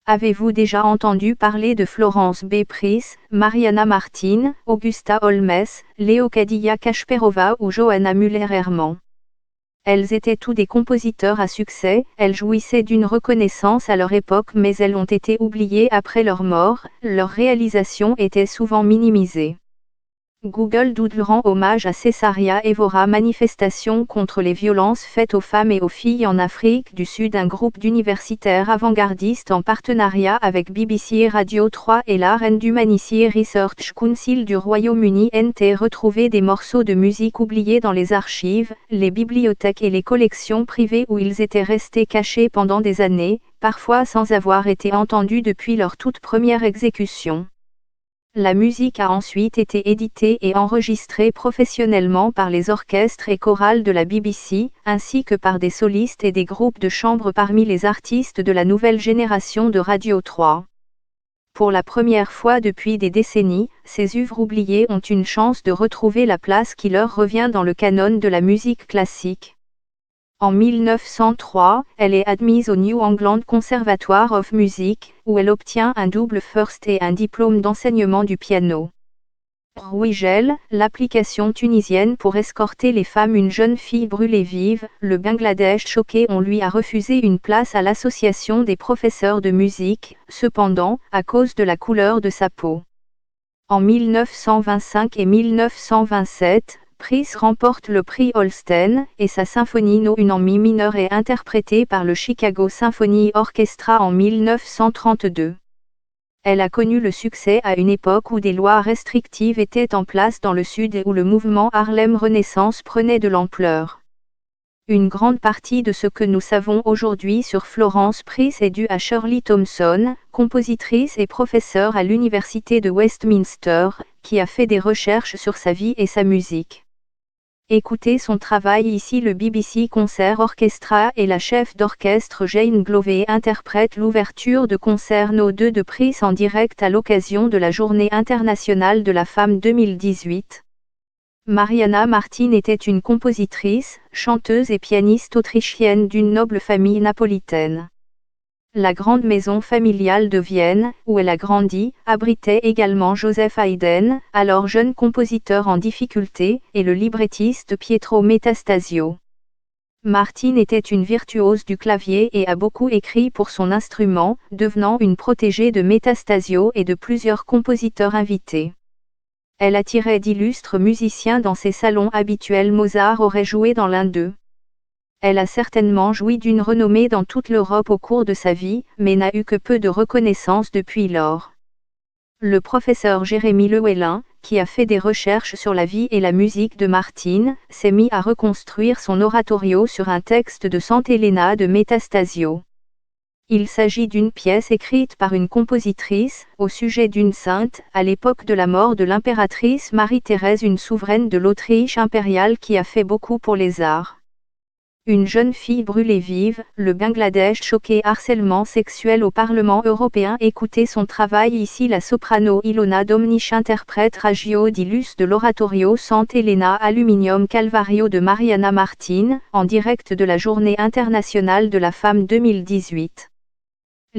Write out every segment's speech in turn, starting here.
Avez-vous déjà entendu parler de Florence B. Pryce, Mariana Martin, Augusta Holmes, Leocadia Kasparova ou Johanna Müller-Hermann? Elles étaient tous des compositeurs à succès, elles jouissaient d'une reconnaissance à leur époque mais elles ont été oubliées après leur mort, leurs réalisations étaient souvent minimisées. Google Doodle rend hommage à Cessaria Evora, manifestation contre les violences faites aux femmes et aux filles en Afrique du Sud. Un groupe d'universitaires avant-gardistes en partenariat avec BBC et Radio 3 et la Reine d'Humanity Research Council du Royaume-Uni NT retrouvé des morceaux de musique oubliés dans les archives, les bibliothèques et les collections privées où ils étaient restés cachés pendant des années, parfois sans avoir été entendus depuis leur toute première exécution. La musique a ensuite été éditée et enregistrée professionnellement par les orchestres et chorales de la BBC, ainsi que par des solistes et des groupes de chambre parmi les artistes de la nouvelle génération de Radio 3. Pour la première fois depuis des décennies, ces œuvres oubliées ont une chance de retrouver la place qui leur revient dans le canon de la musique classique. En 1903, elle est admise au New England Conservatoire of Music, où elle obtient un double first et un diplôme d'enseignement du piano. Rouigel, l'application tunisienne pour escorter les femmes. Une jeune fille brûlée vive, le Bangladesh choqué. On lui a refusé une place à l'association des professeurs de musique, cependant, à cause de la couleur de sa peau. En 1925 et 1927, Pryce remporte le prix Holsten, et sa symphonie No. 1 en mi mineur est interprétée par le Chicago Symphony Orchestra en 1932. Elle a connu le succès à une époque où des lois restrictives étaient en place dans le Sud et où le mouvement Harlem Renaissance prenait de l'ampleur. Une grande partie de ce que nous savons aujourd'hui sur Florence Pryce est due à Shirley Thompson, compositrice et professeure à l'Université de Westminster, qui a fait des recherches sur sa vie et sa musique. Écoutez son travail ici. Le BBC Concert Orchestra et la chef d'orchestre Jane Glové interprètent l'ouverture de concert No. 2 de Pryce en direct à l'occasion de la Journée internationale de la femme 2018. Mariana Martin était une compositrice, chanteuse et pianiste autrichienne d'une noble famille napolitaine. La grande maison familiale de Vienne, où elle a grandi, abritait également Joseph Haydn, alors jeune compositeur en difficulté, et le librettiste Pietro Metastasio. Martin était une virtuose du clavier et a beaucoup écrit pour son instrument, devenant une protégée de Metastasio et de plusieurs compositeurs invités. Elle attirait d'illustres musiciens dans ses salons habituels. Mozart aurait joué dans l'un d'eux. Elle a certainement joui d'une renommée dans toute l'Europe au cours de sa vie, mais n'a eu que peu de reconnaissance depuis lors. Le professeur Jérémy Lewellyn, qui a fait des recherches sur la vie et la musique de Martin, s'est mis à reconstruire son oratorio sur un texte de Sant'Elena de Metastasio. Il s'agit d'une pièce écrite par une compositrice, au sujet d'une sainte, à l'époque de la mort de l'impératrice Marie-Thérèse, une souveraine de l'Autriche impériale qui a fait beaucoup pour les arts. Une jeune fille brûlée vive, le Bangladesh choqué. Harcèlement sexuel au Parlement européen. Écoutez son travail ici. La soprano Ilona Domnish interprète Ragio di Luz de l'oratorio Sant'Elena Aluminium Calvario de Mariana Martin, en direct de la Journée internationale de la femme 2018.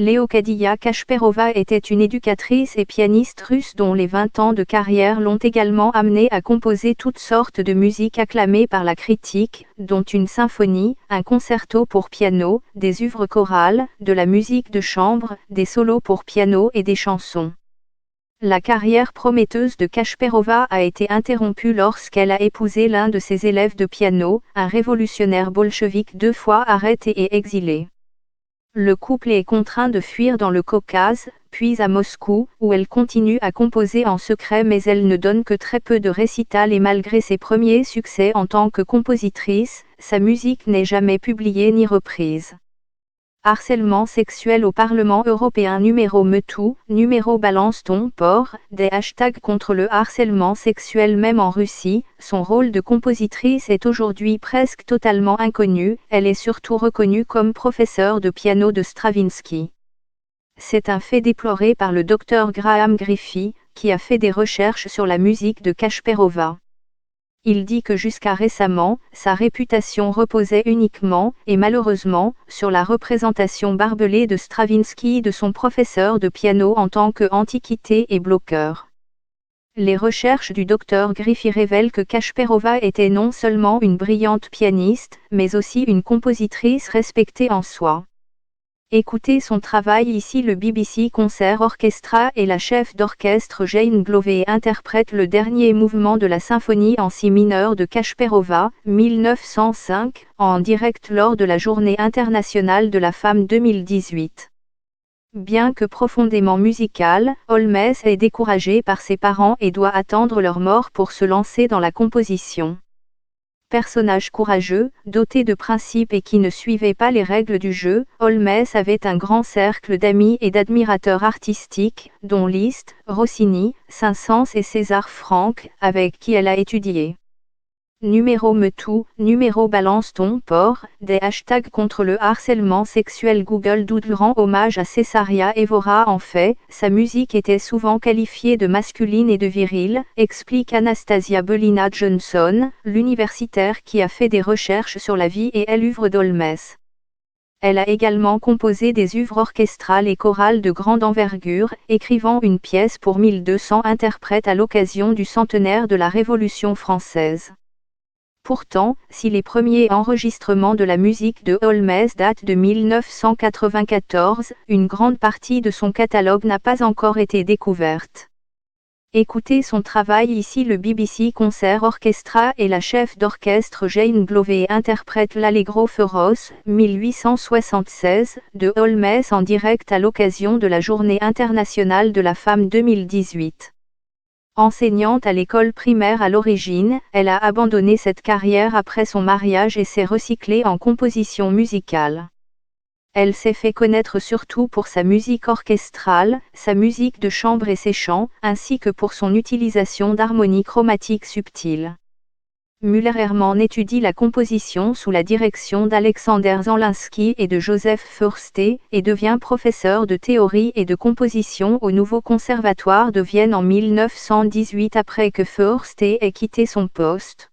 Leocadia Kasparova était une éducatrice et pianiste russe dont les 20 ans de carrière l'ont également amenée à composer toutes sortes de musiques acclamées par la critique, dont une symphonie, un concerto pour piano, des œuvres chorales, de la musique de chambre, des solos pour piano et des chansons. La carrière prometteuse de Kasparova a été interrompue lorsqu'elle a épousé l'un de ses élèves de piano, un révolutionnaire bolchevique 2 fois arrêté et exilé. Le couple est contraint de fuir dans le Caucase, puis à Moscou, où elle continue à composer en secret, mais elle ne donne que très peu de récitals et malgré ses premiers succès en tant que compositrice, sa musique n'est jamais publiée ni reprise. Harcèlement sexuel au Parlement européen. Numéro MeToo, numéro Balance ton porc, des hashtags contre le harcèlement sexuel même en Russie. Son rôle de compositrice est aujourd'hui presque totalement inconnu, elle est surtout reconnue comme professeure de piano de Stravinsky. C'est un fait déploré par le Dr Graham Griffey, qui a fait des recherches sur la musique de Kasparova. Il dit que jusqu'à récemment, sa réputation reposait uniquement, et malheureusement, sur la représentation barbelée de Stravinsky de son professeur de piano en tant que antiquité et bloqueur. Les recherches du Dr Griffey révèlent que Kasparova était non seulement une brillante pianiste, mais aussi une compositrice respectée en soi. Écoutez son travail ici. Le BBC Concert Orchestra et la chef d'orchestre Jane Glové interprètent le dernier mouvement de la symphonie en si mineur de Kasparova, 1905, en direct lors de la Journée internationale de la femme 2018. Bien que profondément musical, Holmes est découragé par ses parents et doit attendre leur mort pour se lancer dans la composition. Personnage courageux, doté de principes et qui ne suivait pas les règles du jeu, Holmes avait un grand cercle d'amis et d'admirateurs artistiques, dont Liszt, Rossini, Saint-Saëns et César Franck, avec qui elle a étudié. Numéro Me Too, numéro Balance ton porc, des hashtags contre le harcèlement sexuel. Google Doodle rend hommage à Césaria Évora. En fait, sa musique était souvent qualifiée de masculine et de virile, explique Anastasia Belina Johnson, l'universitaire qui a fait des recherches sur la vie et l'œuvre d'Holmes. Elle a également composé des œuvres orchestrales et chorales de grande envergure, écrivant une pièce pour 1200 interprètes à l'occasion du centenaire de la Révolution française. Pourtant, si les premiers enregistrements de la musique de Holmes datent de 1994, une grande partie de son catalogue n'a pas encore été découverte. Écoutez son travail ici. Le BBC Concert Orchestra et la chef d'orchestre Jane Glové interprètent l'Allegro féroce, 1876, de Holmes en direct à l'occasion de la Journée internationale de la femme 2018. Enseignante à l'école primaire à l'origine, elle a abandonné cette carrière après son mariage et s'est recyclée en composition musicale. Elle s'est fait connaître surtout pour sa musique orchestrale, sa musique de chambre et ses chants, ainsi que pour son utilisation d'harmonies chromatiques subtiles. Müller-Hermann étudie la composition sous la direction d'Alexander Zemlinsky et de Joseph Fürst et devient professeur de théorie et de composition au Nouveau Conservatoire de Vienne en 1918 après que Fürst ait quitté son poste.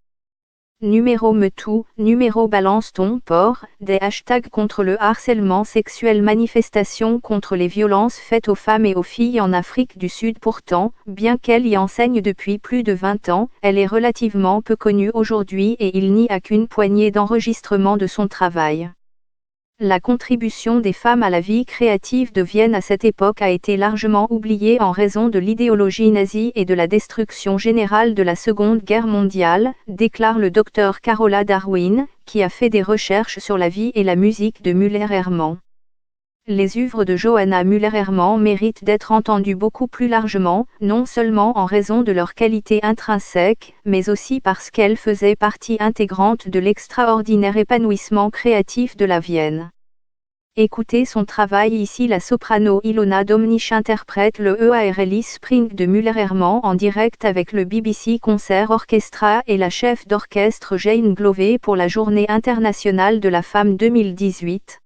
Numéro Me Too, numéro Balance ton porc, des hashtags contre le harcèlement sexuel. Manifestations contre les violences faites aux femmes et aux filles en Afrique du Sud. Pourtant, bien qu'elle y enseigne depuis plus de 20 ans, elle est relativement peu connue aujourd'hui et il n'y a qu'une poignée d'enregistrements de son travail. La contribution des femmes à la vie créative de Vienne à cette époque a été largement oubliée en raison de l'idéologie nazie et de la destruction générale de la Seconde Guerre mondiale, déclare le docteur Carola Darwin, qui a fait des recherches sur la vie et la musique de Müller-Hermann. Les œuvres de Johanna Müller-Hermann méritent d'être entendues beaucoup plus largement, non seulement en raison de leur qualité intrinsèque, mais aussi parce qu'elles faisaient partie intégrante de l'extraordinaire épanouissement créatif de la Vienne. Écoutez son travail ici. La soprano Ilona Domnich interprète le Early Spring de Müller-Hermann en direct avec le BBC Concert Orchestra et la chef d'orchestre Jane Glové pour la Journée internationale de la femme 2018.